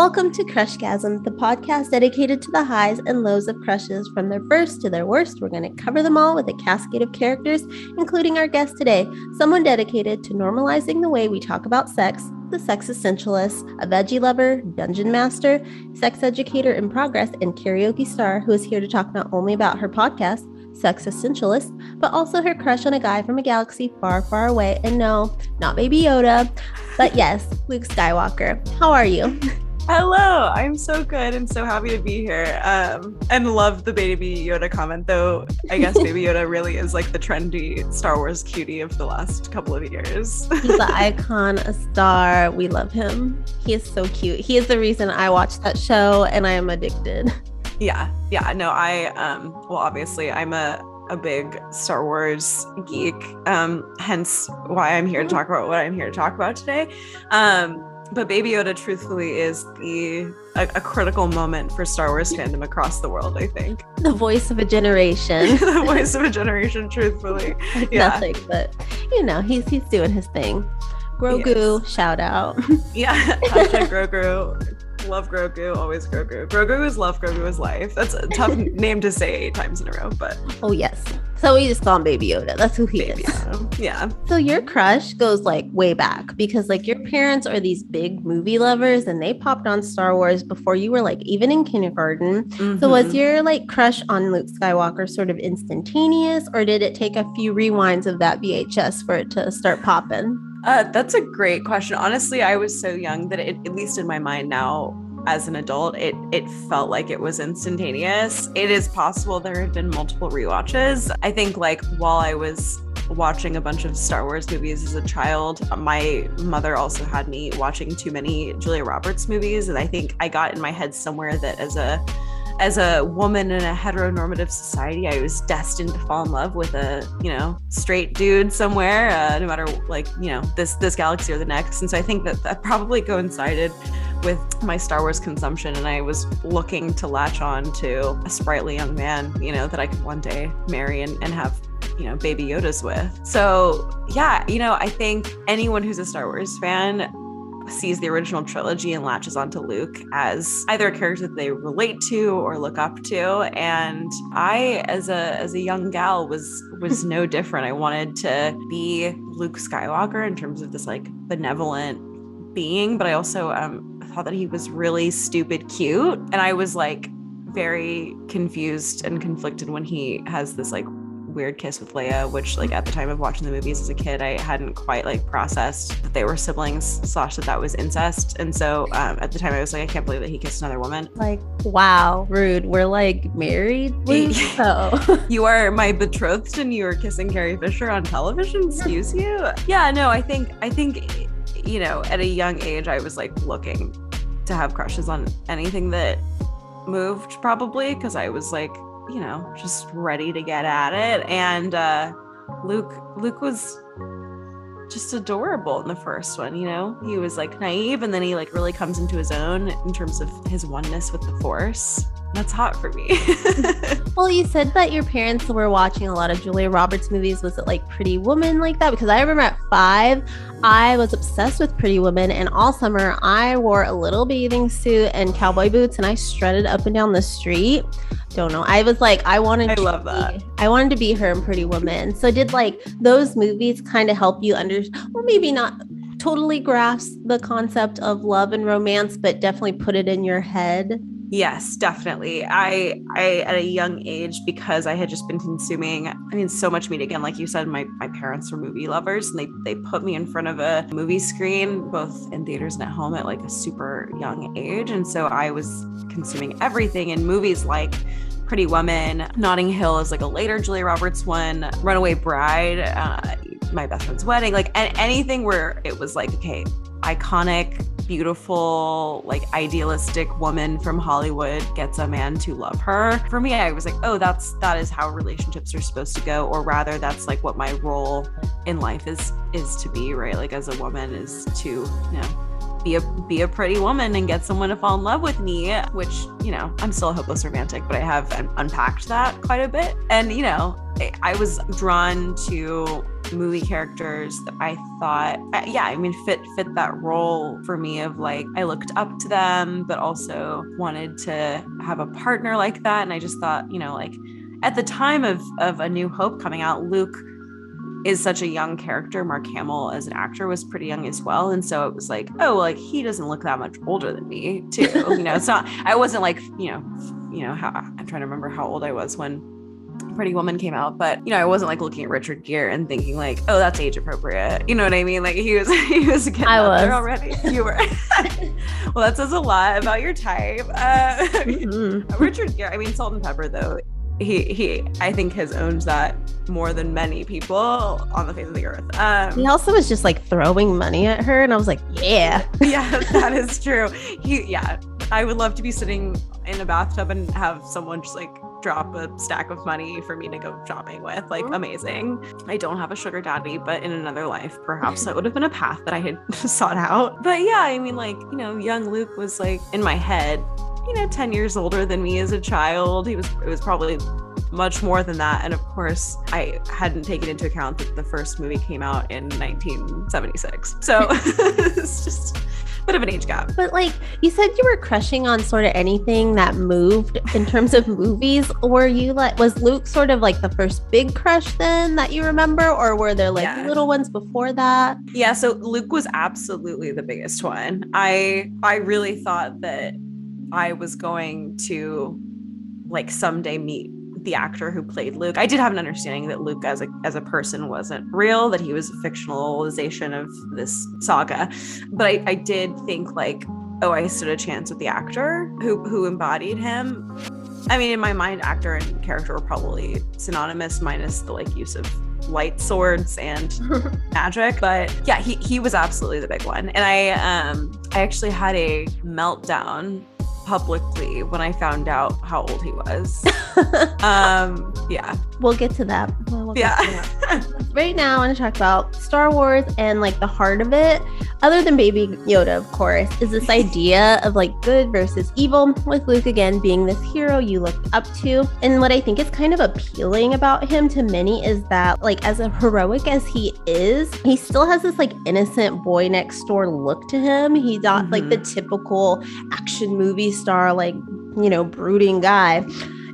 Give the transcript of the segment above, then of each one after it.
Welcome to Crushgasm, the podcast dedicated to the highs and lows of crushes from their first to their worst. We're going to cover them all with a cascade of characters, including our guest today, someone dedicated to normalizing the way we talk about sex, the Sexistentialist, a veggie lover, dungeon master, sex educator in progress, and karaoke star who is here to talk not only about her podcast, Sexistentialist, but also her crush on a guy from a galaxy far, far away. And no, not Baby Yoda, but yes, Luke Skywalker. How are you? Hello, I'm so good and so happy to be here. And love the Baby Yoda comment, though. I guess Baby Yoda really is like the trendy Star Wars cutie of the last couple of years. He's an icon, a star. We love him. He is so cute. He is the reason I watched that show and I am addicted. Yeah. No, well, obviously I'm a big Star Wars geek, hence why I'm here to talk about what I'm here to talk about today. But Baby Yoda truthfully is a critical moment for Star Wars fandom across the world, I think. The voice of a generation. The voice of a generation, truthfully. Yeah. Nothing, but you know, he's doing his thing. Grogu, shout out. Yeah, hashtag Grogu. Love Grogu, always Grogu. Grogu is love, Grogu is life. That's a tough name to say 8 times in a row, but... Oh, yes. So we just call him Baby Yoda. That's who he is. Yeah. So your crush goes like way back because like your parents are these big movie lovers and they popped on Star Wars before you were like even in kindergarten. Mm-hmm. So was your like crush on Luke Skywalker sort of instantaneous, or did it take a few rewinds of that VHS for it to start popping? That's a great question. Honestly, I was so young that at least in my mind now, as an adult, it felt like it was instantaneous. It is possible there have been multiple rewatches. I think like while I was watching a bunch of Star Wars movies as a child, my mother also had me watching too many Julia Roberts movies. And I think I got in my head somewhere that as a woman in a heteronormative society, I was destined to fall in love with a, straight dude somewhere, no matter like, this galaxy or the next. And so I think that probably coincided with my Star Wars consumption. And I was looking to latch on to a sprightly young man, that I could one day marry and have, Baby Yodas with. So yeah, I think anyone who's a Star Wars fan sees the original trilogy and latches onto Luke as either a character that they relate to or look up to. And I, as a young gal, was no different. I wanted to be Luke Skywalker in terms of this like benevolent being, but I also thought that he was really stupid cute. And I was like very confused and conflicted when he has this like weird kiss with Leia, which like at the time of watching the movies as a kid, I hadn't quite like processed that they were siblings / that was incest. And so at the time I was like, I can't believe that he kissed another woman. Like, wow, rude. We're like married. So you are my betrothed and you are kissing Carrie Fisher on television. Excuse you. Yeah, no, I think at a young age I was like looking to have crushes on anything that moved, probably because I was like, just ready to get at it. And Luke was just adorable in the first one. He was like naive, and then he like really comes into his own in terms of his oneness with the Force. That's hot for me. Well, you said that your parents were watching a lot of Julia Roberts movies. Was it like Pretty Woman like that? Because I remember at 5, I was obsessed with Pretty Woman, and all summer I wore a little bathing suit and cowboy boots, and I strutted up and down the street. Don't know. I was like, I wanted to be her in Pretty Woman. So did like those movies kind of help you maybe not totally grasp the concept of love and romance, but definitely put it in your head? Yes, definitely. I at a young age, because I had just been consuming, so much media. Again, like you said, my parents were movie lovers, and they put me in front of a movie screen, both in theaters and at home, at like a super young age. And so I was consuming everything in movies like Pretty Woman, Notting Hill is like a later Julia Roberts one, Runaway Bride, My Best Friend's Wedding, like anything where it was like, okay, iconic, beautiful, like idealistic woman from Hollywood gets a man to love her. For me, I was like, oh, that is how relationships are supposed to go, or rather that's like what my role in life is to be, right? Like as a woman is to, be a pretty woman and get someone to fall in love with me, which, I'm still a hopeless romantic, but I have unpacked that quite a bit. And, I was drawn to movie characters that I thought, fit that role for me of like, I looked up to them, but also wanted to have a partner like that. And I just thought, like at the time of A New Hope coming out, Luke is such a young character. Mark Hamill as an actor was pretty young as well. And so it was like, oh, like he doesn't look that much older than me too. It's not, I wasn't like, how I'm trying to remember how old I was when Pretty Woman came out, but I wasn't like looking at Richard Gere and thinking like, oh, that's age appropriate. You know what I mean? Like he was getting out there already. You were. Well, that says a lot about your type. Richard Gere, Salt and Pepper though, he I think has owned that more than many people on the face of the earth. He also was just like throwing money at her, and I was like, yeah, that is true. I would love to be sitting in a bathtub and have someone just like drop a stack of money for me to go shopping with. Like, amazing. I don't have a sugar daddy, but in another life, perhaps that would have been a path that I had sought out. But yeah, young Luke was like in my head, 10 years older than me as a child. It was probably much more than that. And of course, I hadn't taken into account that the first movie came out in 1976. So it's just a bit of an age gap. But like you said, you were crushing on sort of anything that moved in terms of movies. Were you like, was Luke sort of like the first big crush then that you remember? Or were there like little ones before that? Yeah, so Luke was absolutely the biggest one. I really thought that I was going to like someday meet the actor who played Luke. I did have an understanding that Luke as a person wasn't real, that he was a fictionalization of this saga. But I did think like, oh, I stood a chance with the actor who embodied him. In my mind, actor and character were probably synonymous, minus the like use of light swords and magic. But yeah, he was absolutely the big one. And I actually had a meltdown publicly when I found out how old he was. Yeah. We'll get to that. Right now, I want to talk about Star Wars and like the heart of it. Other than Baby Yoda, of course, is this idea of like good versus evil, with Luke again being this hero you looked up to. And what I think is kind of appealing about him to many is that like as heroic as he is, he still has this like innocent boy next door look to him. He's not like the typical action movie star, like, brooding guy.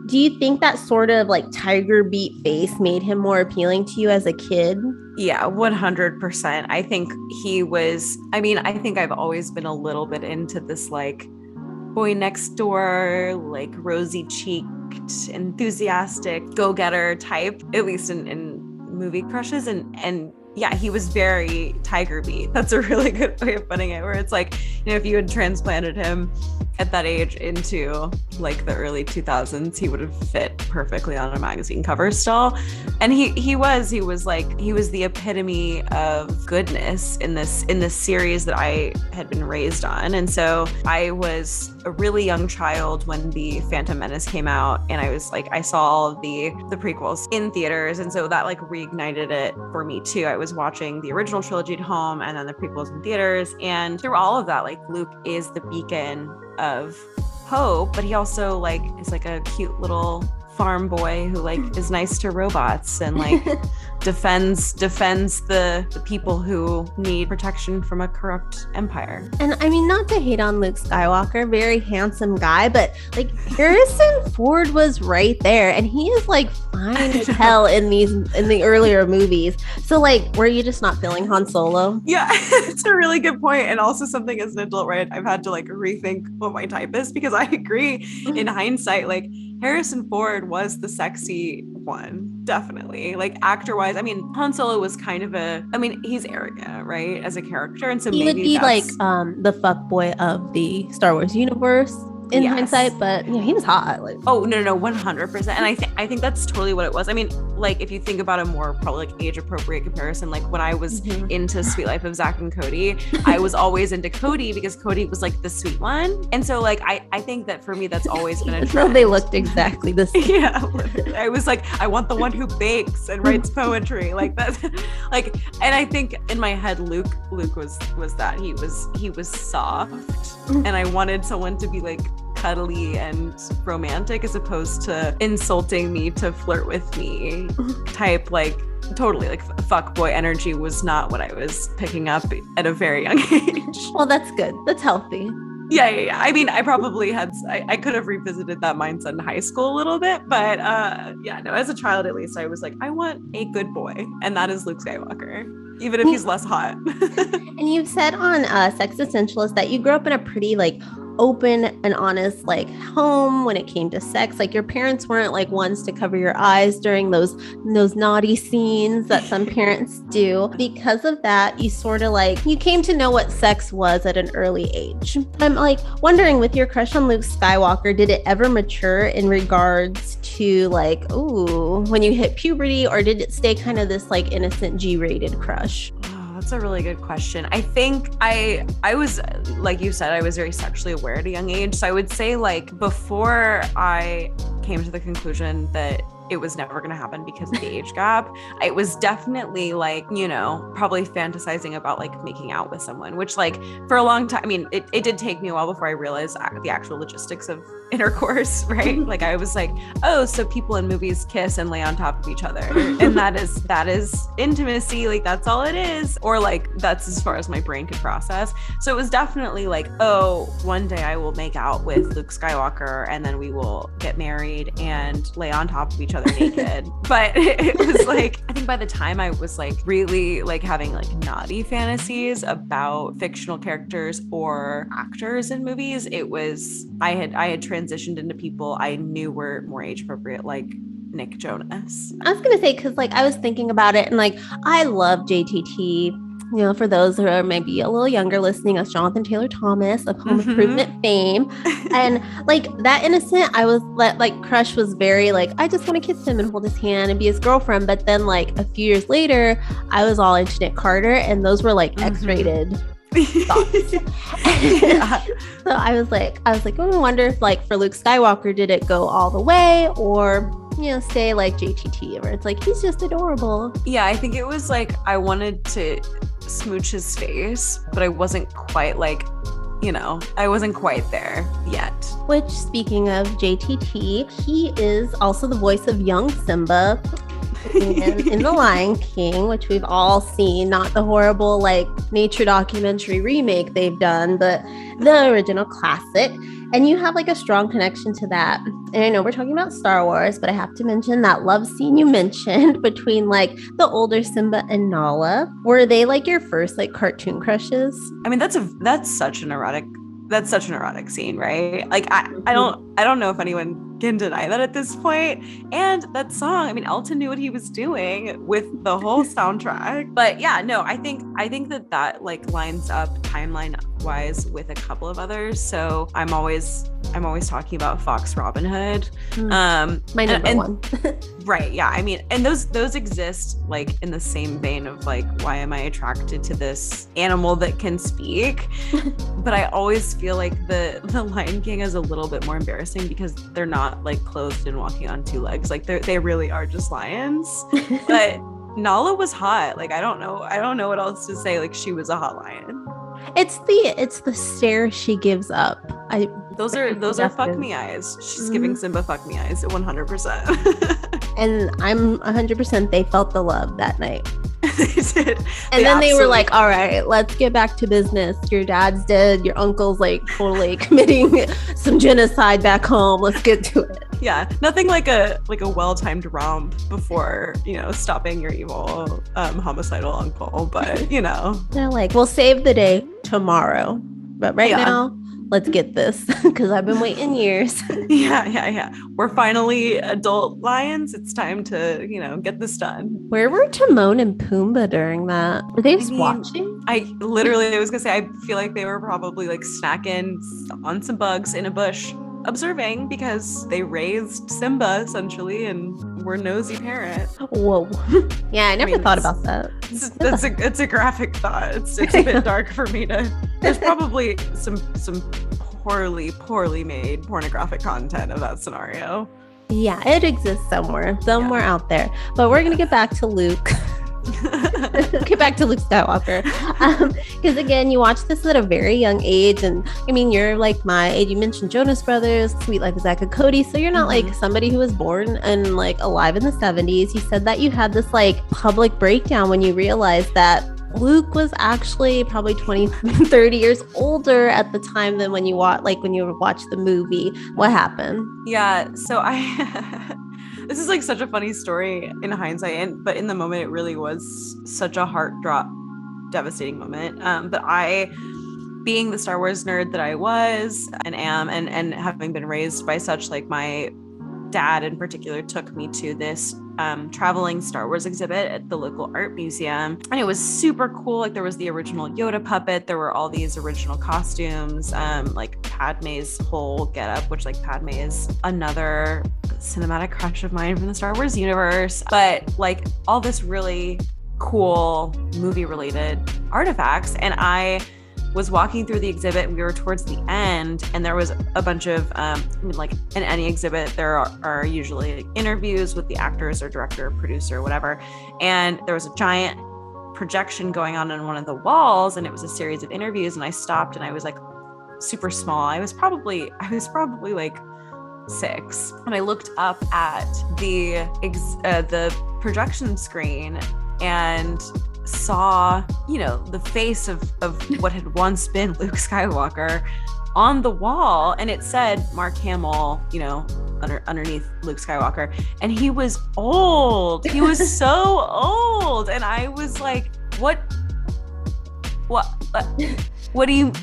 Do you think that sort of like tiger beat face made him more appealing to you as a kid? Yeah, 100%. I think he was, I think I've always been a little bit into this like boy next door, like rosy cheeked, enthusiastic, go-getter type, at least in movie crushes. And yeah, he was very tiger beat. That's a really good way of putting it, where it's like, if you had transplanted him at that age into like the early 2000s, he would have fit perfectly on a magazine cover still. And he was the epitome of goodness in this series that I had been raised on. And so I was a really young child when the Phantom Menace came out, and I was like, I saw all of the prequels in theaters, and so that like reignited it for me too. I was watching the original trilogy at home and then the prequels in theaters, and through all of that, like Luke is the beacon of hope, but he also like is like a cute little farm boy who like is nice to robots and like defends the people who need protection from a corrupt empire. And not to hate on Luke Skywalker, very handsome guy, but like Harrison Ford was right there, and he is like fine as hell in the earlier movies. So like, were you just not feeling Han Solo? Yeah, it's a really good point, and also something as an adult, right? I've had to like rethink what my type is, because I agree in hindsight, like Harrison Ford was the sexy one, definitely. Like actor-wise, Han Solo was kind of he's arrogant, right, as a character, and so he would be like the fuckboy of the Star Wars universe in hindsight, but he was hot. Like, oh no, 100%. And I think that's totally what it was. Like if you think about a more probably like age appropriate comparison, like when I was into Sweet Life of Zach and Cody, I was always into Cody because Cody was like the sweet one. And so like I think that for me that's always been a trend. So they looked exactly the same. Yeah, I was like, I want the one who bakes and writes poetry, like that. Like, and I think in my head Luke was that he was soft, and I wanted someone to be like cuddly and romantic as opposed to insulting me to flirt with me type, like totally like fuck boy energy was not what I was picking up at a very young age. Well, that's good. That's healthy. Yeah. I mean, I probably I could have revisited that mindset in high school a little bit, but as a child, at least I was like, I want a good boy. And that is Luke Skywalker, even if he's less hot. And you've said on Sexistentialist that you grew up in a pretty like open and honest like home when it came to sex. Like your parents weren't like ones to cover your eyes during those naughty scenes that some parents do. Because of that, you sort of like you came to know what sex was at an early age. I'm like wondering, with your crush on Luke Skywalker, did it ever mature in regards to like, ooh, when you hit puberty, or did it stay kind of this like innocent G-rated crush? That's a really good question. I think I was, like you said, I was very sexually aware at a young age. So I would say like before I came to the conclusion that it was never going to happen because of the age gap, it was definitely like, you know, probably fantasizing about like making out with someone, which like for a long time, I mean, it did take me a while before I realized the actual logistics of intercourse, right? Like I was like, oh, so people in movies kiss and lay on top of each other. And that is intimacy. Like that's all it is. Or like, that's as far as my brain could process. So it was definitely like, oh, one day I will make out with Luke Skywalker and then we will get married and lay on top of each other naked. But it was like, I think by the time I was like really like having like naughty fantasies about fictional characters or actors in movies, it was, I had transitioned into people I knew were more age appropriate, like Nick Jonas. I was gonna say, because like I was thinking about it, and like I love JTT. You know, for those who are maybe a little younger listening, that's Jonathan Taylor Thomas of Home Improvement fame. And like that innocent, I was like crush was very like, I just want to kiss him and hold his hand and be his girlfriend. But then like a few years later, I was all into Nick Carter, and those were like X-rated thoughts. Yeah. So I was like, oh, I wonder if like for Luke Skywalker, did it go all the way, or you know, stay like JTT, where it's like he's just adorable? Yeah, I think it was like I wanted to smooch his face, but I wasn't quite like, you know, I wasn't quite there yet. Which, speaking of JTT, he is also the voice of young Simba in The Lion King, which we've all seen, not the horrible like nature documentary remake they've done, but the original classic. And you have like a strong connection to that. And I know we're talking about Star Wars, but I have to mention that love scene you mentioned between like the older Simba and Nala. Were they like your first like cartoon crushes? I mean, that's such an erotic scene, right? Like I don't know if anyone can deny that at this point. And that song, I mean, Elton knew what he was doing with the whole soundtrack. But yeah, no, I think that like lines up timeline wise with a couple of others. So I'm always talking about Fox Robin Hood. My number one. Right. Yeah. I mean, and those exist like in the same vein of like, why am I attracted to this animal that can speak? But I always feel like the Lion King is a little bit more embarrassing because they're not like clothed and walking on two legs. Like they really are just lions. But Nala was hot. Like I don't know what else to say. Like she was a hot lion. It's the stare she gives up. Those are fuck me eyes. She's giving Simba fuck me eyes 100%. And I'm 100% they felt the love that night. They did. And then they were like, all right, let's get back to business. Your dad's dead. Your uncle's like totally committing some genocide back home. Let's get to it. Yeah, nothing like a well-timed romp before, you know, stopping your evil homicidal uncle. But, you know. They're like, we'll save the day tomorrow. But right now, let's get this, because I've been waiting years. Yeah. We're finally adult lions. It's time to, you know, get this done. Where were Timon and Pumbaa during that? Were they just watching? I was gonna say, I feel like they were probably like snacking on some bugs in a bush, observing, because they raised Simba essentially and were nosy parents. Whoa. Yeah, I never thought about that. It's a graphic thought. It's a bit dark for me to. There's probably some poorly made pornographic content of that scenario. Yeah, it exists somewhere out there. But we're gonna get back to Luke. Get back to Luke Skywalker. Because again, you watched this at a very young age. And I mean, you're like my age. You mentioned Jonas Brothers, Sweet Life of Zack and Cody. So you're not like somebody who was born and like alive in the 70s. You said that you had this like public breakdown when you realized that Luke was actually probably 20, 30 years older at the time than when you watched the movie. What happened? Yeah. So this is like such a funny story in hindsight, but in the moment, it really was such a heart drop, devastating moment. But I, being the Star Wars nerd that I was and am, and having been raised by such, like my dad in particular took me to this traveling Star Wars exhibit at the local art museum, and it was super cool. Like there was the original Yoda puppet, there were all these original costumes, like Padme's whole getup, which like Padme is another cinematic crush of mine from the Star Wars universe, but like all this really cool movie related artifacts. And I was walking through the exhibit and we were towards the end, and there was a bunch of like in any exhibit there are usually like interviews with the actors or director or producer or whatever, and there was a giant projection going on one of the walls, and it was a series of interviews. And I stopped, and I was like super small, I was probably like 6, and I looked up at the projection screen and saw, you know, the face of what had once been Luke Skywalker on the wall, and it said Mark Hamill, you know, underneath Luke Skywalker, and he was old. He was so old, and I was like, what do you?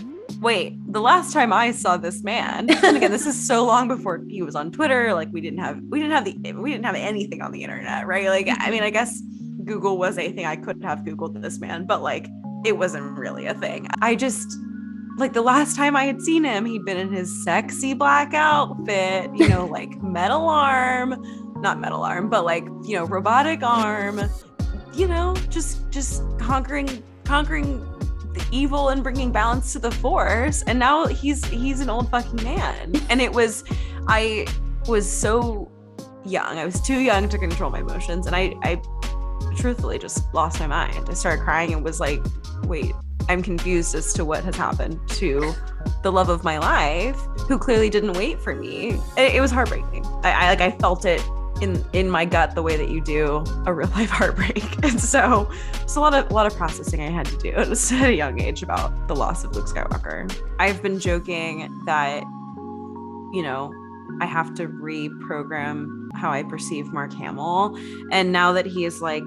Wait, the last time I saw this man, and again, this is so long before he was on Twitter. Like we didn't have anything on the internet, right? Like, I mean, I guess Google was a thing. I could have Googled this man, but like it wasn't really a thing. I just, like, the last time I had seen him, he'd been in his sexy black outfit, you know, like not metal arm, but like, you know, robotic arm, you know, just conquering the evil and bringing balance to the Force. And now he's an old fucking man. And I was so young. I was too young to control my emotions. And I truthfully just lost my mind. I started crying and was like, wait, I'm confused as to what has happened to the love of my life, who clearly didn't wait for me. It was heartbreaking. I felt it in my gut the way that you do a real life heartbreak. And so it's a lot of processing I had to do at a young age about the loss of Luke Skywalker. I've been joking that, you know, I have to reprogram how I perceive Mark Hamill. And now that he is like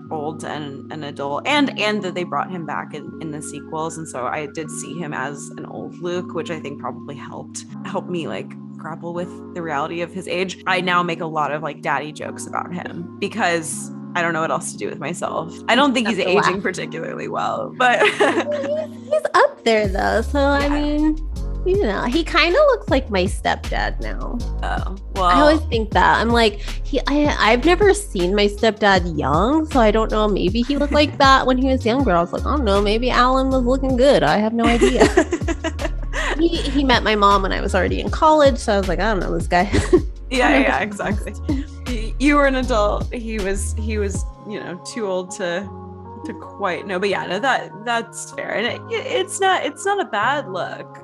old and an adult, and that they brought him back in the sequels, and so I did see him as an old Luke, which I think probably helped me like grapple with the reality of his age. I now make a lot of like daddy jokes about him because I don't know what else to do with myself. I don't think he's aging particularly well, but he's up there though. So yeah. I mean, you know, he kind of looks like my stepdad now. Oh, well. I always think that. I'm like, I've never seen my stepdad young, so I don't know. Maybe he looked like that when he was younger. I was like, I don't know. Maybe Alan was looking good. I have no idea. He met my mom when I was already in college, so I was like, I don't know this guy. Yeah, exactly. You were an adult. He was, you know, too old to quite know. But yeah, no, that's fair, and it's not a bad look.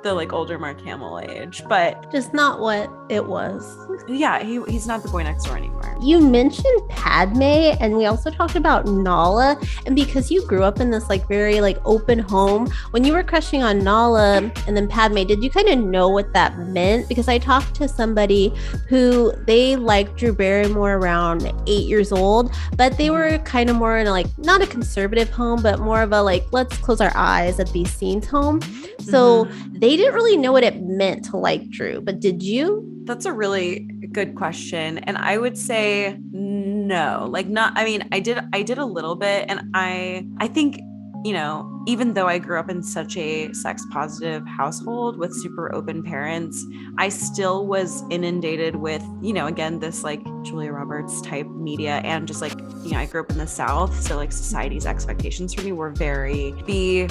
The like older Mark Hamill age, but just not what it was. Yeah, he's not the boy next door anymore. You mentioned Padme, and we also talked about Nala, and because you grew up in this like very like open home, when you were crushing on Nala and then Padme, did you kind of know what that meant? Because I talked to somebody who they liked Drew Barrymore around 8 years old, but they were kind of more in a, like, not a conservative home, but more of a like, let's close our eyes at these scenes home. So they didn't really know what it meant to like Drew, but did you? That's a really good question. And I would say no, like not, I mean, I did a little bit. And I think, you know, even though I grew up in such a sex positive household with super open parents, I still was inundated with, you know, again, this like Julia Roberts type media, and just like, you know, I grew up in the South. So like society's expectations for me were very be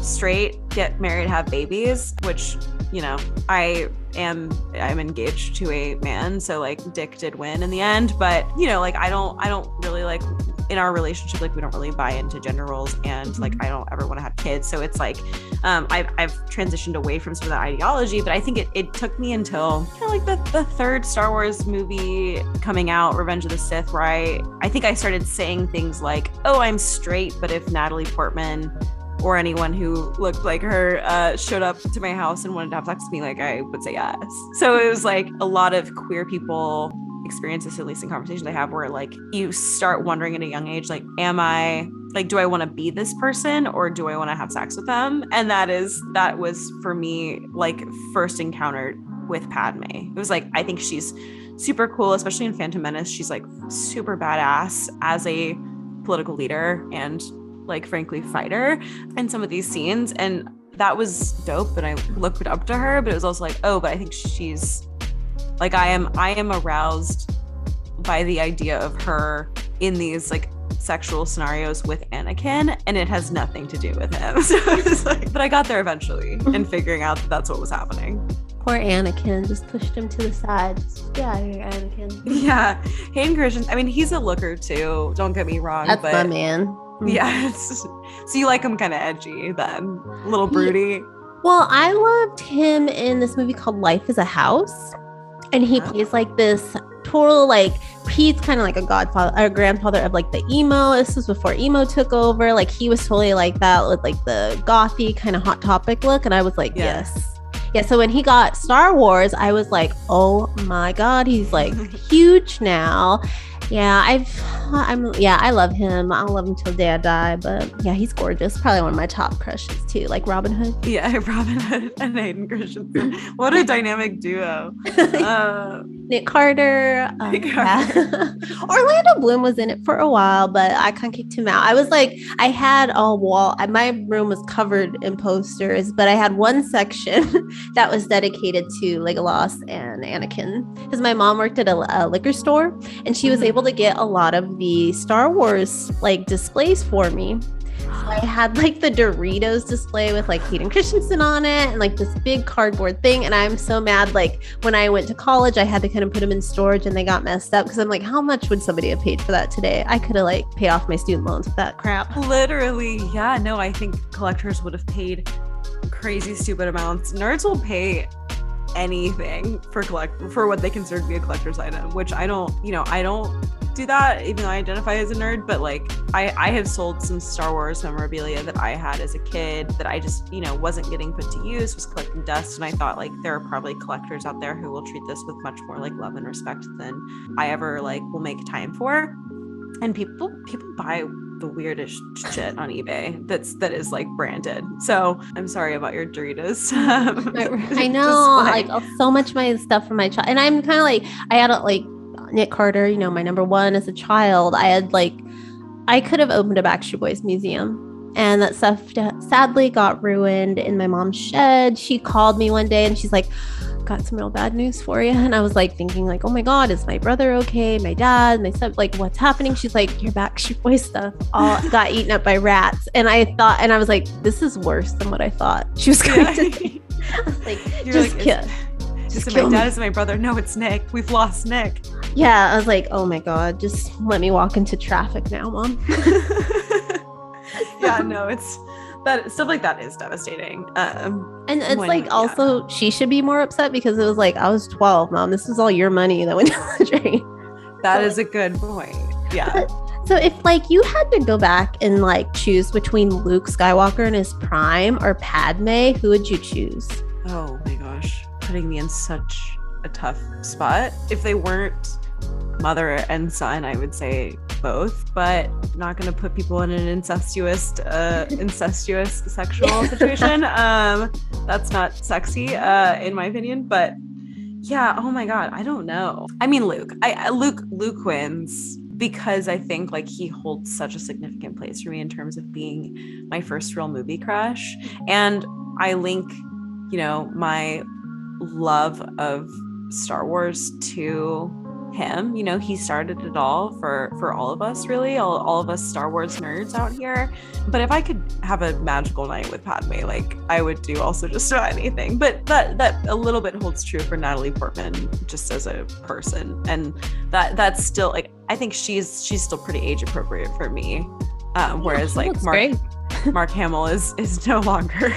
straight, get married, have babies, which I'm engaged to a man, so like Dick did win in the end, but like I don't really like in our relationship, like we don't really buy into gender roles, and like I don't ever want to have kids, so it's like I've transitioned away from some of that ideology. But I think it took me until like the third Star Wars movie coming out, Revenge of the Sith, where I think I started saying things like, oh, I'm straight, but if Natalie Portman or anyone who looked like her showed up to my house and wanted to have sex with me, like I would say yes. So it was like a lot of queer people experiences, at least in conversations I have, where like you start wondering at a young age, like, am I like, do I want to be this person or do I want to have sex with them? And that was for me like first encountered with Padme. It was like, I think she's super cool, especially in Phantom Menace. She's like super badass as a political leader and like frankly fighter in some of these scenes, and that was dope, and I looked up to her. But it was also like, oh, but I think she's like, I am aroused by the idea of her in these like sexual scenarios with Anakin, and it has nothing to do with him. So it's like, but I got there eventually and figuring out that that's what was happening. Poor Anakin, just pushed him to the side. Just get out of here, Anakin. Yeah, Hayden Christensen, I mean, he's a looker too, don't get me wrong. That's but my man. Yeah, so you like him kind of edgy then, a little broody. Yeah. Well, I loved him in this movie called Life is a House, and he plays like this total, like, he's kind of like a godfather or grandfather of like the emo. This was before emo took over. Like he was totally like that with like the gothy kind of Hot Topic look, and I was like, yes. Yeah, so when he got Star Wars, I was like, oh my God, he's like huge now. Yeah, I love him. I'll love him till day I die. But yeah, he's gorgeous. Probably one of my top crushes too, like Robin Hood. Yeah, Robin Hood and Hayden Christensen. What a dynamic duo. Nick Carter. Yeah. Orlando Bloom was in it for a while, but I kind of kicked him out. I was like, I had a wall. My room was covered in posters, but I had one section that was dedicated to Legolas and Anakin, because my mom worked at a liquor store, and she was able to get a lot of the Star Wars like displays for me. So I had like the Doritos display with like Hayden Christensen on it and like this big cardboard thing. And I'm so mad. Like when I went to college, I had to kind of put them in storage and they got messed up, because I'm like, how much would somebody have paid for that today? I could have like paid off my student loans with that crap. Literally. Yeah, no, I think collectors would have paid crazy stupid amounts. Nerds will pay anything for what they consider to be a collector's item, which I don't do that, even though I identify as a nerd. But like I have sold some Star Wars memorabilia that I had as a kid that I just wasn't getting put to use, was collecting dust, and I thought like there are probably collectors out there who will treat this with much more like love and respect than I ever like will make time for. And people buy the weirdest shit on eBay that is like branded. So I'm sorry about your Doritos. I know, like so much of my stuff from my child, and I'm kind of like, I had like Nick Carter, my number one as a child. I could have opened a Backstreet Boys museum, and that stuff sadly got ruined in my mom's shed. She called me one day and she's like, got some real bad news for you. And I was like thinking like, oh my God, is my brother okay? My dad, my son, like what's happening? She's like, your Backstreet Boys stuff all got eaten up by rats. And I was like, this is worse than what I thought she was going to do. I was like, just kill. Is it my dad? Is it my brother? No, it's Nick. We've lost Nick. Yeah, I was like, oh my God, just let me walk into traffic now, Mom. Yeah, no, it's that stuff like that is devastating. And it's like also she should be more upset, because it was like, I was 12, Mom. This was all your money that went down the drain. That is a good point. Yeah. So if like you had to go back and like choose between Luke Skywalker in his prime or Padme, who would you choose? Oh my gosh, putting me in such a tough spot. If they weren't mother and son, I would say both, but not going to put people in an incestuous sexual situation. That's not sexy in my opinion. But yeah, oh my God, I don't know. I mean, Luke wins, because I think like he holds such a significant place for me in terms of being my first real movie crush, and I link my love of Star Wars to him. You know, he started it all for all of us, really, all of us Star Wars nerds out here. But if I could have a magical night with Padme, like I would do also just about anything. But that a little bit holds true for Natalie Portman just as a person, and that's still like I think she's still pretty age appropriate for me. Whereas like Mark Hamill is no longer.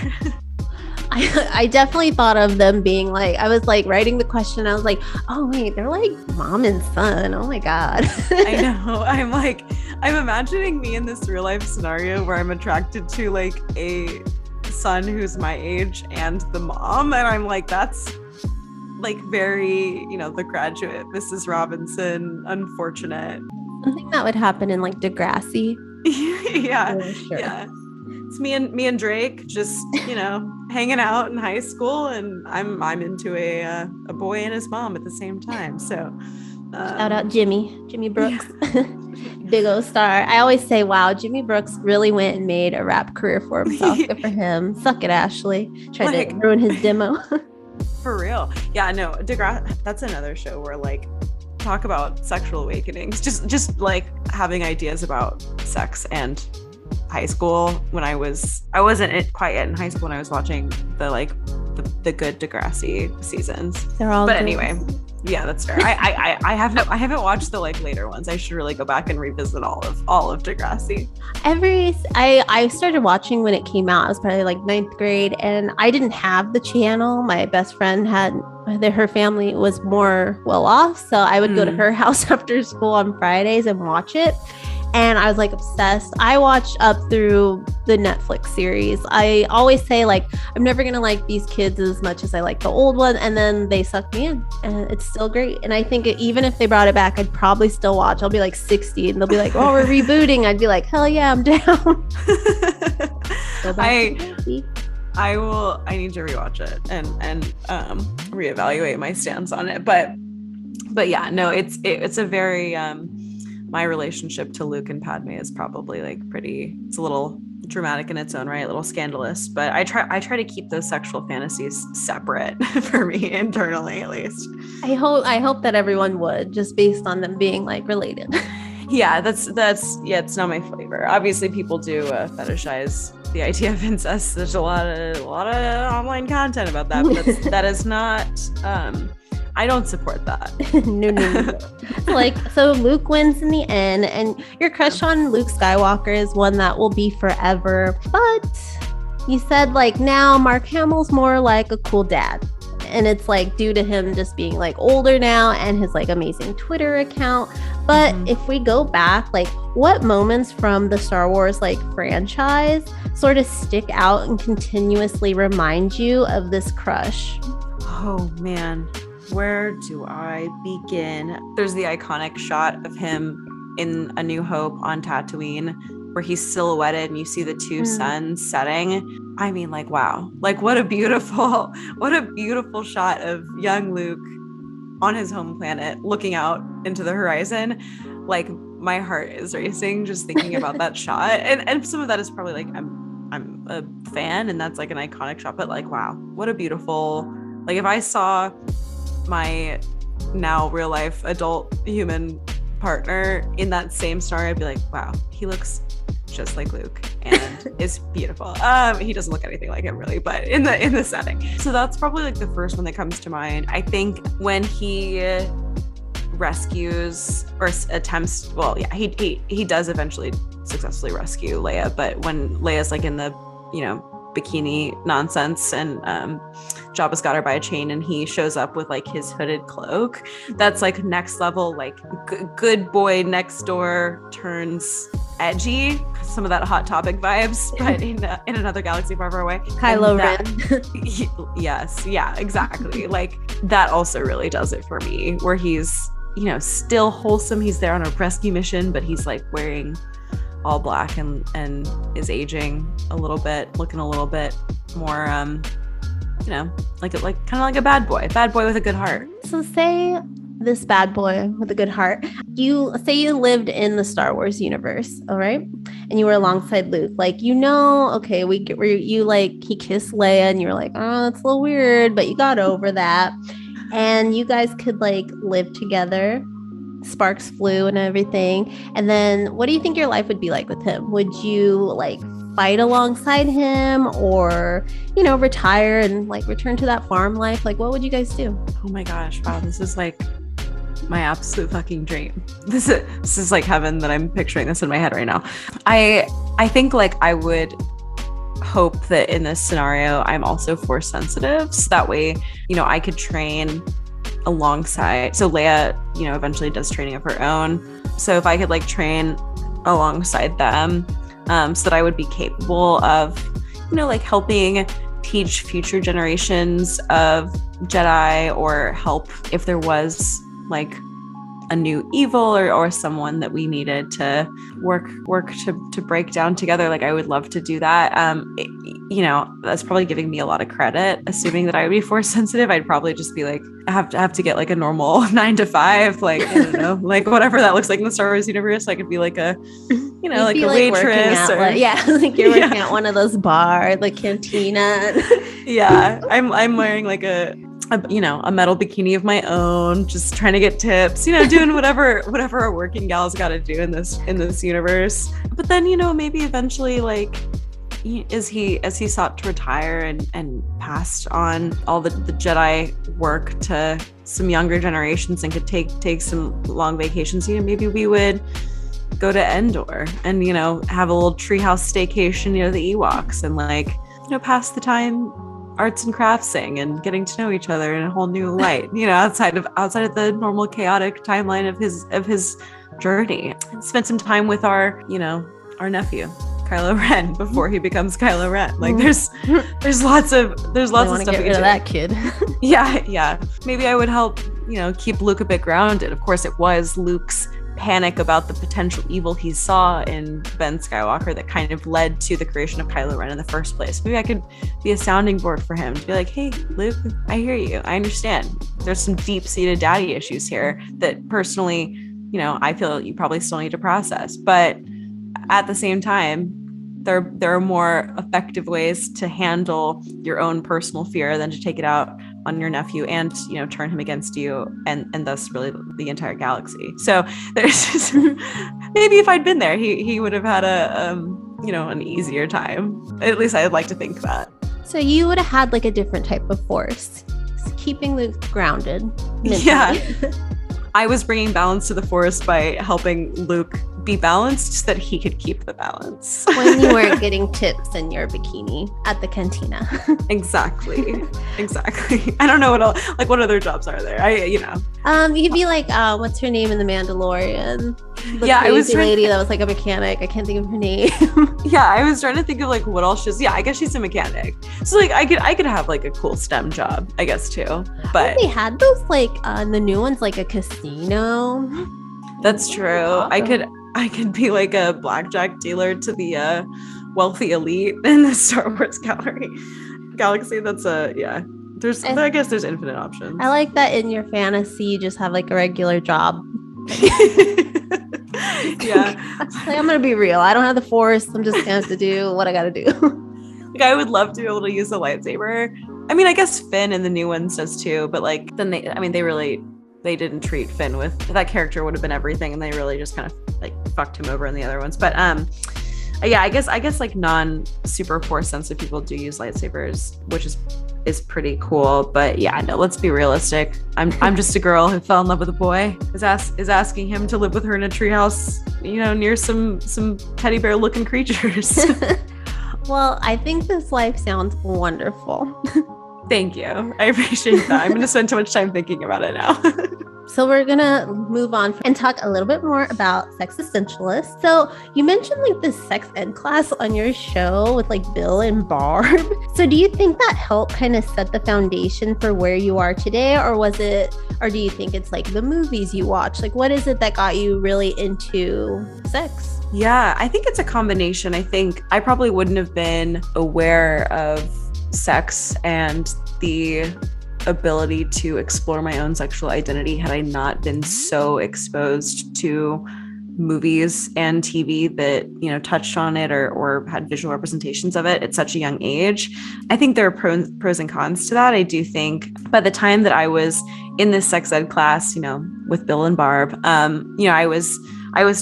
I definitely thought of them being like, I was like writing the question. I was like, oh wait, they're like mom and son. Oh my God. I know. I'm imagining me in this real life scenario where I'm attracted to like a son who's my age and the mom. And I'm like, that's like very, you know, The Graduate, Mrs. Robinson, unfortunate. Something that would happen in like Degrassi. Yeah. Sure. Yeah. It's me and Drake just, you know, hanging out in high school, and I'm into a boy and his mom at the same time. So shout out Jimmy Brooks. Yeah. Big old star. I always say, wow, Jimmy Brooks really went and made a rap career for himself. Good for him. Suck it, Ashley. Tried to ruin his demo. For real. Yeah, no, Degrassi, that's another show where like talk about sexual awakenings. Just like having ideas about sex and high school when I wasn't quite yet in high school when I was watching the good Degrassi seasons. They're all but good. Anyway, yeah, that's fair. I haven't watched the like later ones. I should really go back and revisit all of Degrassi. I started watching when it came out. I was probably like 9th grade, and I didn't have the channel. My best friend had her family was more well off, so I would go to her house after school on Fridays and watch it. And I was like obsessed. I watched up through the Netflix series. I always say like, I'm never going to like these kids as much as I like the old one. And then they sucked me in, and it's still great. And I think even if they brought it back, I'd probably still watch. I'll be like 60 and they'll be like, oh, we're rebooting. I'd be like, hell yeah, I'm down. I need to rewatch it and reevaluate my stance on it. But yeah, no, it's a very, my relationship to Luke and Padme is probably like it's a little dramatic in its own right, a little scandalous, but I try to keep those sexual fantasies separate for me internally, at least. I hope that everyone would, just based on them being like related. Yeah, that's it's not my flavor. Obviously people do fetishize the idea of incest. There's a lot of online content about that, but that is not I don't support that. No. So Luke wins in the end, and your crush on Luke Skywalker is one that will be forever. But you said like now Mark Hamill's more like a cool dad, and it's like due to him just being like older now and his like amazing Twitter account. But if we go back, like what moments from the Star Wars like franchise sort of stick out and continuously remind you of this crush? Oh man. Where do I begin? There's the iconic shot of him in A New Hope on Tatooine where he's silhouetted and you see the two suns setting. I mean, like, wow. Like, what a beautiful shot of young Luke on his home planet looking out into the horizon. Like, my heart is racing just thinking about that shot. And some of that is probably like, I'm a fan and that's like an iconic shot, but like, wow, what a beautiful, like if I saw my now real life adult human partner in that same scenario, I'd be like, wow, he looks just like Luke and is beautiful. He doesn't look anything like him really, but in the setting. So that's probably like the first one that comes to mind. I think when he rescues or attempts, well, yeah, he does eventually successfully rescue Leia, but when Leia's like in the, you know, bikini nonsense and Jabba's got her by a chain and he shows up with like his hooded cloak, that's like next level, like good boy next door turns edgy, some of that Hot Topic vibes, but in another galaxy far away. Kylo Ren. Yes, yeah, exactly. Like that also really does it for me, where he's, you know, still wholesome. He's there on a rescue mission, but he's like wearing all black and is aging a little bit, looking a little bit more, you know, like kind of like a bad boy with a good heart. So say this bad boy with a good heart, you lived in the Star Wars universe, all right? And you were alongside Luke, like, you know, okay, we get where you like, he kissed Leia and you're like, oh, that's a little weird, but you got over that. And you guys could like live together. sparks flew and everything. And then what do you think your life would be like with him? Would you like fight alongside him, or, you know, retire and like return to that farm life? Like, what would you guys do? Oh my gosh, wow, this is like my absolute fucking dream. This is like heaven that I'm picturing this in my head right now. I think like I would hope that in this scenario I'm also force sensitive, so that way, you know, I could train alongside. So Leia, you know, eventually does training of her own. So if I could like train alongside them, so that I would be capable of, you know, like helping teach future generations of Jedi, or help if there was like a new evil or someone that we needed to work to break down together. Like, I would love to do that. You know, that's probably giving me a lot of credit, assuming that I would be force sensitive. I'd probably just be like, I have to get like a normal 9 to 5, like, I don't know, like whatever that looks like in the Star Wars universe. I could be like a, you know, like a waitress, or like you're working at one of those bars, like cantina. Yeah, I'm wearing like a you know, a metal bikini of my own, just trying to get tips, you know, doing whatever a working gal's got to do in this universe. But then, you know, maybe eventually, like, as he sought to retire and passed on all the Jedi work to some younger generations and could take some long vacations, you know, maybe we would go to Endor and, you know, have a little treehouse staycation near the Ewoks and, like, you know, pass the time arts and craftsing and getting to know each other in a whole new light, you know, outside of the normal chaotic timeline of his journey. Spend some time with our nephew Kylo Ren before he becomes Kylo Ren. Like, there's lots of stuff. Get rid of that kid. yeah. Maybe I would help, you know, keep Luke a bit grounded. Of course, it was Luke's panic about the potential evil he saw in Ben Skywalker that kind of led to the creation of Kylo Ren in the first place. Maybe I could be a sounding board for him to be like, hey, Luke, I hear you. I understand. There's some deep-seated daddy issues here that personally, you know, I feel you probably still need to process. But at the same time, there are more effective ways to handle your own personal fear than to take it out on your nephew and, you know, turn him against you and thus really the entire galaxy. So there's just, maybe if I'd been there, he would have had a you know, an easier time. At least I'd like to think that. So you would have had like a different type of force, keeping Luke grounded mentally. Yeah. I was bringing balance to the Force by helping Luke be balanced so that he could keep the balance. When you weren't getting tips in your bikini at the cantina. Exactly. I don't know what else, like, what other jobs are there? You could be like, what's her name in The Mandalorian? The I was crazy lady that was like a mechanic. I can't think of her name. Yeah, I was trying to think of like what else she's. Yeah, I guess she's a mechanic. So like I could have like a cool STEM job, I guess too. But they had those like the new ones, like a casino. That's true. I could be like a blackjack dealer to the wealthy elite in the Star Wars galaxy. That's I guess there's infinite options. I like that in your fantasy you just have like a regular job. Yeah. Like, I'm gonna be real. I don't have the Force. I'm just gonna have to do what I gotta do. Like, I would love to be able to use a lightsaber. I mean, I guess Finn in the new ones does too, but like then they didn't treat Finn with that character would have been everything, and they really just kind of like fucked him over in the other ones. But yeah, I guess like non-super force sensitive people do use lightsabers, which is pretty cool. But yeah, no, let's be realistic. I'm just a girl who fell in love with a boy, is asking him to live with her in a treehouse, you know, near some teddy bear looking creatures. Well, I think this life sounds wonderful. Thank you. I appreciate that. I'm going to spend too much time thinking about it now. So we're going to move on and talk a little bit more about Sexistentialists. So you mentioned like the sex ed class on your show with like Bill and Barb. So do you think that helped kind of set the foundation for where you are today? Or do you think it's like the movies you watch? Like, what is it that got you really into sex? Yeah, I think it's a combination. I think I probably wouldn't have been aware of sex and the ability to explore my own sexual identity had I not been so exposed to movies and TV that, you know, touched on it or had visual representations of it at such a young age. I think there are pros and cons to that. I do think by the time that I was in this sex ed class, you know, with Bill and Barb, you know, I was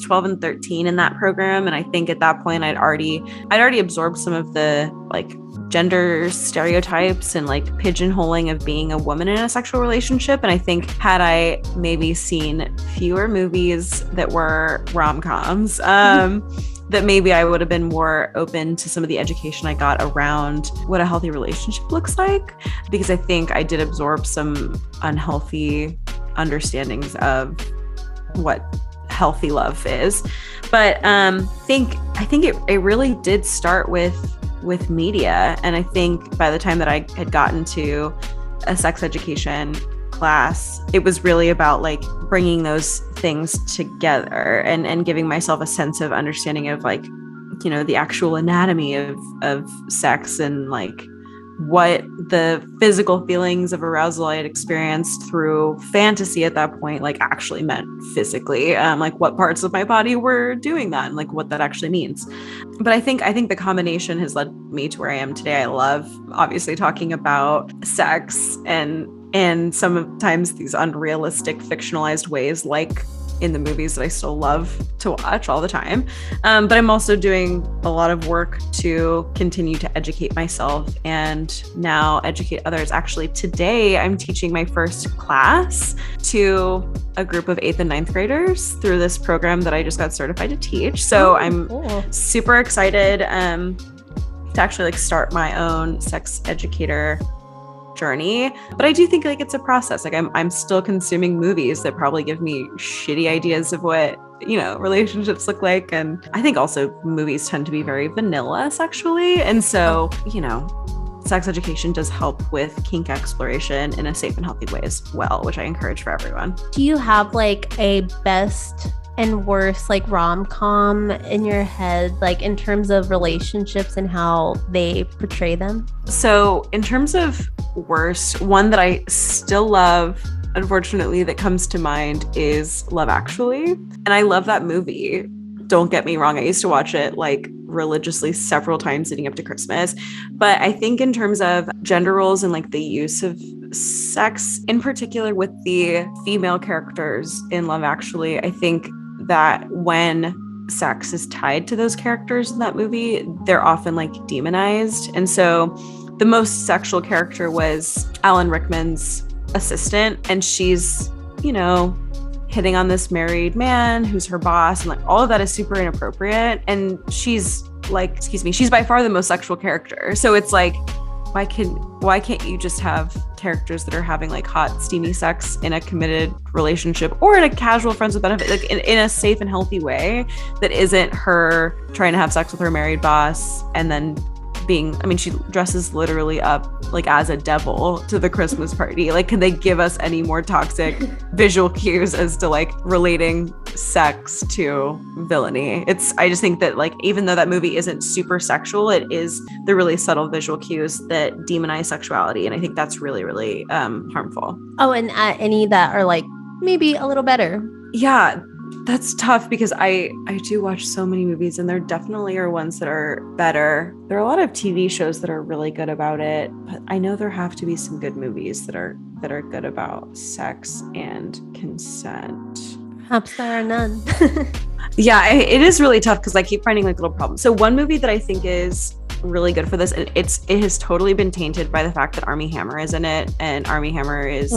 12 and 13 in that program. And I think at that point I'd already absorbed some of the like gender stereotypes and like pigeonholing of being a woman in a sexual relationship. And I think had I maybe seen fewer movies that were rom-coms, that maybe I would have been more open to some of the education I got around what a healthy relationship looks like, because I think I did absorb some unhealthy understandings of what healthy love is. But I think it really did start with media. And I think by the time that I had gotten to a sex education class, it was really about like bringing those things together and giving myself a sense of understanding of like, you know, the actual anatomy of sex and like what the physical feelings of arousal I had experienced through fantasy at that point like actually meant physically, like what parts of my body were doing that and like what that actually means. But I think the combination has led me to where I am today. I love obviously talking about sex and sometimes these unrealistic fictionalized ways, like in the movies that I still love to watch all the time. But I'm also doing a lot of work to continue to educate myself and now educate others. Actually, today I'm teaching my first class to a group of 8th and 9th graders through this program that I just got certified to teach. So I'm super excited to actually like start my own sex educator journey. But I do think like it's a process. Like I'm still consuming movies that probably give me shitty ideas of what, you know, relationships look like. And I think also movies tend to be very vanilla sexually. And so, you know, sex education does help with kink exploration in a safe and healthy way as well, which I encourage for everyone. Do you have like a best and worst like rom-com in your head, like in terms of relationships and how they portray them? So in terms of worst, one that I still love, unfortunately, that comes to mind is Love Actually. And I love that movie. Don't get me wrong. I used to watch it like religiously several times leading up to Christmas. But I think in terms of gender roles and like the use of sex, in particular with the female characters in Love Actually, I think that when sex is tied to those characters in that movie, they're often like demonized. And so the most sexual character was Alan Rickman's assistant, and she's, you know, hitting on this married man who's her boss, and like all of that is super inappropriate. And she's like, she's by far the most sexual character. So it's like, why can't you just have characters that are having like hot, steamy sex in a committed relationship or in a casual friends with benefit, like in a safe and healthy way that isn't her trying to have sex with her married boss and then she dresses literally up like as a devil to the Christmas party. Like, can they give us any more toxic visual cues as to like relating sex to villainy? I just think that like, even though that movie isn't super sexual, it is the really subtle visual cues that demonize sexuality. And I think that's really, really harmful. Oh, and any that are like maybe a little better. Yeah. That's tough because I do watch so many movies, and there definitely are ones that are better. There are a lot of TV shows that are really good about it, but I know there have to be some good movies that are good about sex and consent. Perhaps there are none. Yeah, it is really tough because I keep finding like little problems. So one movie that I think is really good for this, and it has totally been tainted by the fact that Armie Hammer is in it, and Armie Hammer is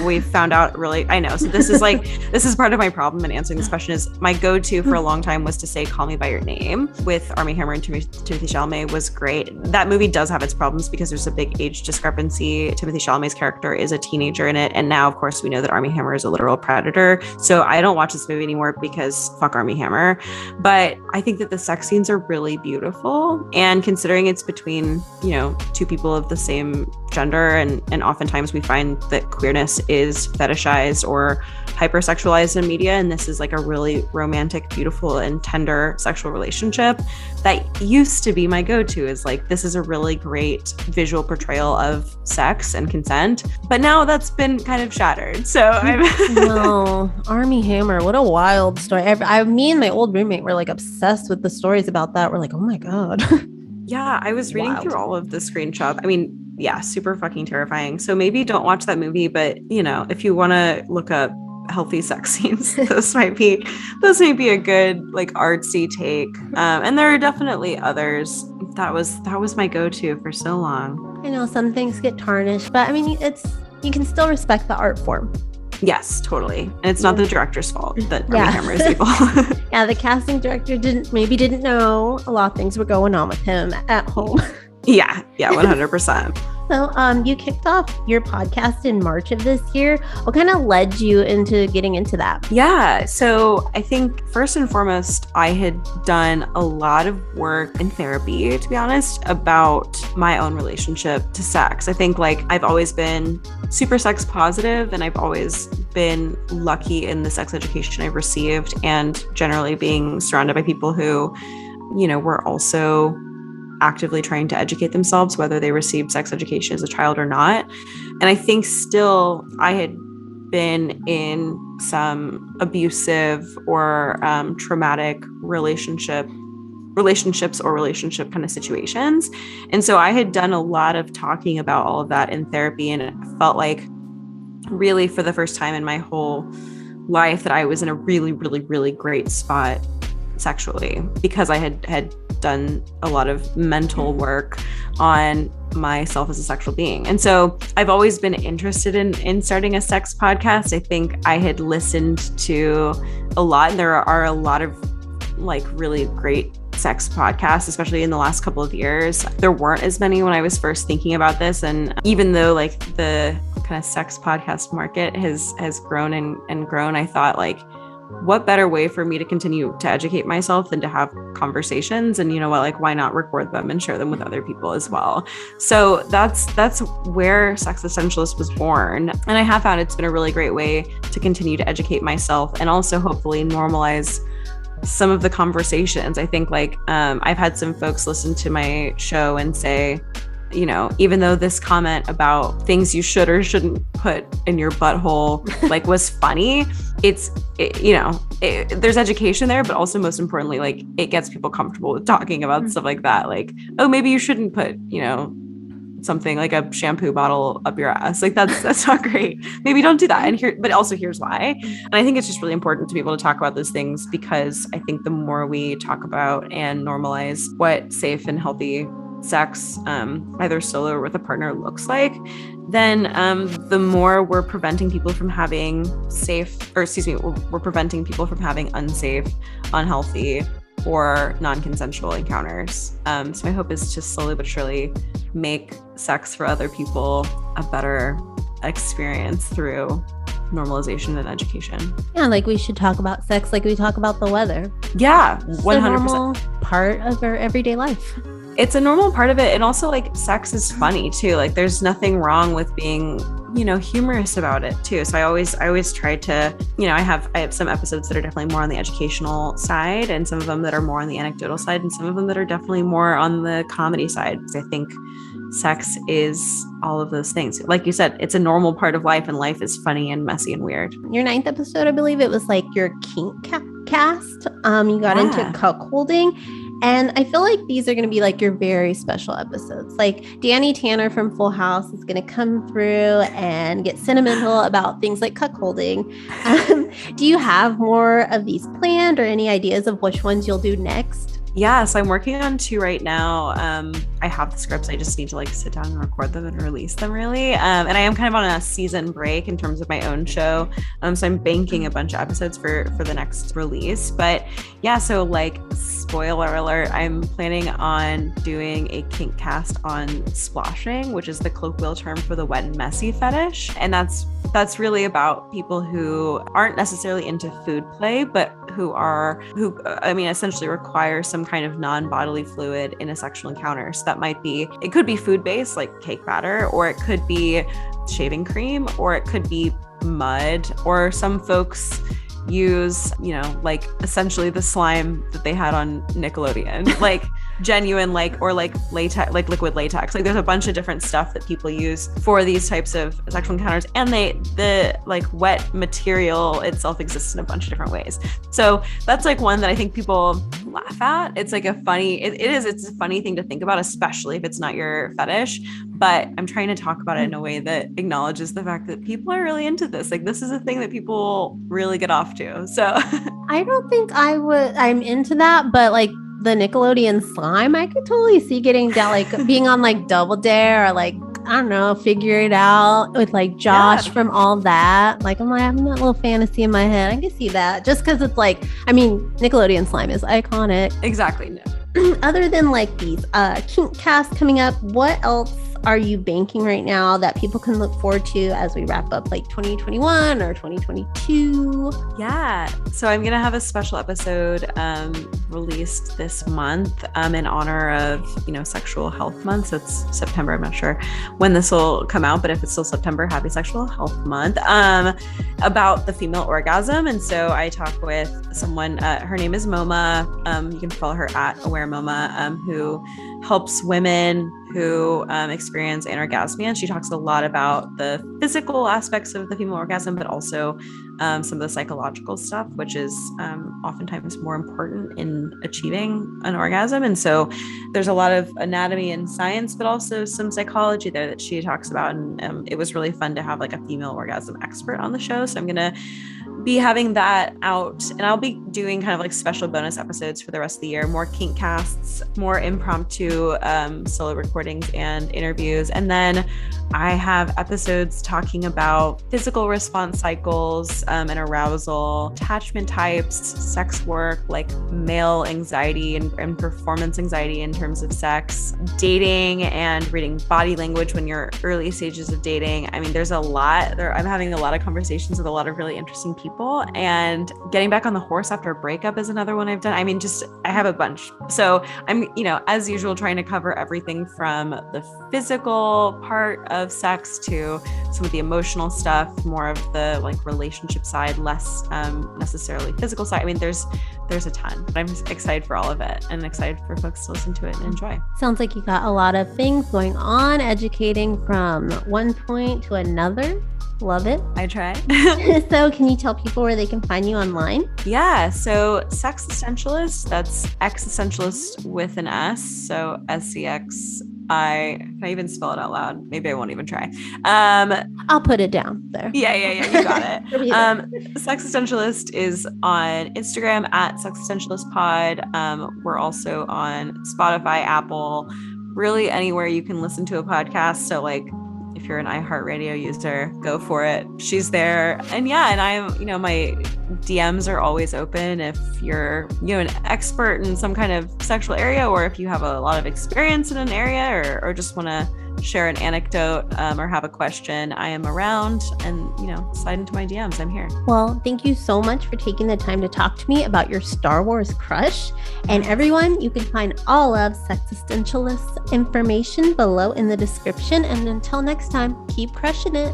we've found out really, I know, so this is part of my problem in answering this question. Is my go-to for a long time was to say Call Me by Your Name with Armie Hammer and Timothée Chalamet was great. That movie does have its problems because there's a big age discrepancy. Timothée Chalamet's character is a teenager in it, and now of course we know that Armie Hammer is a literal predator, so I don't watch this movie anymore because fuck Armie Hammer. But I think that the sex scenes are really beautiful, and And considering it's between, two people of the same gender, and oftentimes we find that queerness is fetishized or hypersexualized in media, and this is like a really romantic, beautiful, and tender sexual relationship, that used to be my go-to, is like, this is a really great visual portrayal of sex and consent, but now that's been kind of shattered. So No, Army Hammer, what a wild story. Me and my old roommate were like obsessed with the stories about that. We're like, oh my God. Yeah, I was reading through all of the screenshots. I mean, yeah, super fucking terrifying. So maybe don't watch that movie, but if you want to look up healthy sex scenes, those might be a good like artsy take. And there are definitely others. That was my go-to for so long. I know some things get tarnished, but I mean, you can still respect the art form. Yes, totally. And it's not the director's fault that Armie Hammer is evil. Yeah, the casting director didn't know a lot of things were going on with him at home. Yeah, 100%. So you kicked off your podcast in March of this year. What kind of led you into getting into that? Yeah, so I think first and foremost, I had done a lot of work in therapy, to be honest, about my own relationship to sex. I think like I've always been super sex positive, and I've always been lucky in the sex education I've received, and generally being surrounded by people who, were also actively trying to educate themselves, whether they received sex education as a child or not. And I think still I had been in some abusive or traumatic relationships or relationship kind of situations. And so I had done a lot of talking about all of that in therapy, and it felt like really for the first time in my whole life that I was in a really, really, really great spot sexually, because I had done a lot of mental work on myself as a sexual being. And so I've always been interested in starting a sex podcast. I think I had listened to a lot, and there are a lot of like really great sex podcasts, especially in the last couple of years. There weren't as many when I was first thinking about this. And even though like the kind of sex podcast market has grown and grown, I thought like, what better way for me to continue to educate myself than to have conversations? And why not record them and share them with other people as well? So that's where Sexistentialist was born. And I have found it's been a really great way to continue to educate myself, and also hopefully normalize some of the conversations. I think like I've had some folks listen to my show and say, even though this comment about things you should or shouldn't put in your butthole like was funny, there's education there, but also most importantly, like it gets people comfortable with talking about stuff like that. Like, oh, maybe you shouldn't put, something like a shampoo bottle up your ass. Like that's not great. Maybe don't do that. But also here's why. And I think it's just really important to be able to talk about those things, because I think the more we talk about and normalize what safe and healthy sex, either solo or with a partner, looks like, then the more we're preventing people from having we're preventing people from having unsafe, unhealthy, or non-consensual encounters. So my hope is to slowly but surely make sex for other people a better experience through normalization and education. Yeah, like we should talk about sex like we talk about the weather. Yeah, 100%. It's a normal part of our everyday life. It's a normal part of it. And also like sex is funny too. Like there's nothing wrong with being, humorous about it too. So I always try to, I have some episodes that are definitely more on the educational side, and some of them that are more on the anecdotal side, and some of them that are definitely more on the comedy side. Because I think sex is all of those things. Like you said, it's a normal part of life, and life is funny and messy and weird. Your 9th episode, I believe it was like your kinkcast. You got into cuckolding. And I feel like these are going to be like your very special episodes. Like Danny Tanner from Full House is going to come through and get sentimental about things like cuckolding. Do you have more of these planned, or any ideas of which ones you'll do next? Yes, I'm working on 2 right now. I have the scripts. I just need to like sit down and record them and release them really. And I am kind of on a season break in terms of my own show. So I'm banking a bunch of episodes for the next release. But yeah, so like spoiler alert, I'm planning on doing a kinkcast on splashing, which is the colloquial term for the wet and messy fetish. And that's that's really about people who aren't necessarily into food play, but who essentially require some kind of non-bodily fluid in a sexual encounter. So that might be, it could be food-based, like cake batter, or it could be shaving cream, or it could be mud, or some folks use, like essentially the slime that they had on Nickelodeon, like genuine, or latex, like liquid latex. Like there's a bunch of different stuff that people use for these types of sexual encounters, and the like wet material itself exists in a bunch of different ways. So that's like one that I think people laugh at. It's like it's a funny thing to think about, especially if it's not your fetish. But I'm trying to talk about it in a way that acknowledges the fact that people are really into this. Like this is a thing that people really get off to. So I don't think I'm into that, but like the Nickelodeon slime, I could totally see getting down, like being on like Double Dare, or like, I don't know, Figure It Out with like Josh from All That. Like I'm like having that little fantasy in my head. I can see that, just because it's like, I mean, Nickelodeon slime is iconic. Exactly. Other than like these kinkcast coming up, what else are you banking right now that people can look forward to as we wrap up like 2021 or 2022? Yeah. So I'm going to have a special episode released this month in honor of, Sexual Health Month. So it's September. I'm not sure when this will come out, but if it's still September, happy Sexual Health Month, about the female orgasm. And so I talk with someone, her name is Moma. You can follow her at Aware Moma, who helps women who experience anorgasmia. And she talks a lot about the physical aspects of the female orgasm, but also some of the psychological stuff, which is oftentimes more important in achieving an orgasm. And so there's a lot of anatomy and science, but also some psychology there that she talks about. And it was really fun to have like a female orgasm expert on the show. So I'm going to be having that out, and I'll be doing kind of like special bonus episodes for the rest of the year, more kink casts, more impromptu solo recordings and interviews. And then I have episodes talking about physical response cycles and arousal, attachment types, sex work, like male anxiety and performance anxiety in terms of sex, dating, and reading body language when you're early stages of dating. I mean, there's a lot there. I'm having a lot of conversations with a lot of really interesting people, and getting back on the horse after a breakup is another one I've done. I mean, I have a bunch. So I'm, as usual, trying to cover everything from the physical part of sex to some of the emotional stuff, more of the like relationship side, less necessarily physical side. I mean, there's a ton, but I'm just excited for all of it and excited for folks to listen to it and enjoy. Sounds like you got a lot of things going on, educating from one point to another. Love it. I try. So can you tell people where they can find you online? Yeah. So Sexistentialist, that's Existentialist with an S. So SCX. Can I even spell it out loud? Maybe I won't even try. I'll put it down there. Yeah. You got it. Sexistentialist is on Instagram at SexistentialistPod. We're also on Spotify, Apple, really anywhere you can listen to a podcast. So like, if you're an iHeartRadio user, go for it. She's there. And I'm, my DMs are always open if you're, an expert in some kind of sexual area, or if you have a lot of experience in an area, or just want to share an anecdote or have a question. I am around, and, slide into my DMs. I'm here. Well, thank you so much for taking the time to talk to me about your Star Wars crush. And everyone, you can find all of Sexistentialist's information below in the description. And until next time, keep crushing it.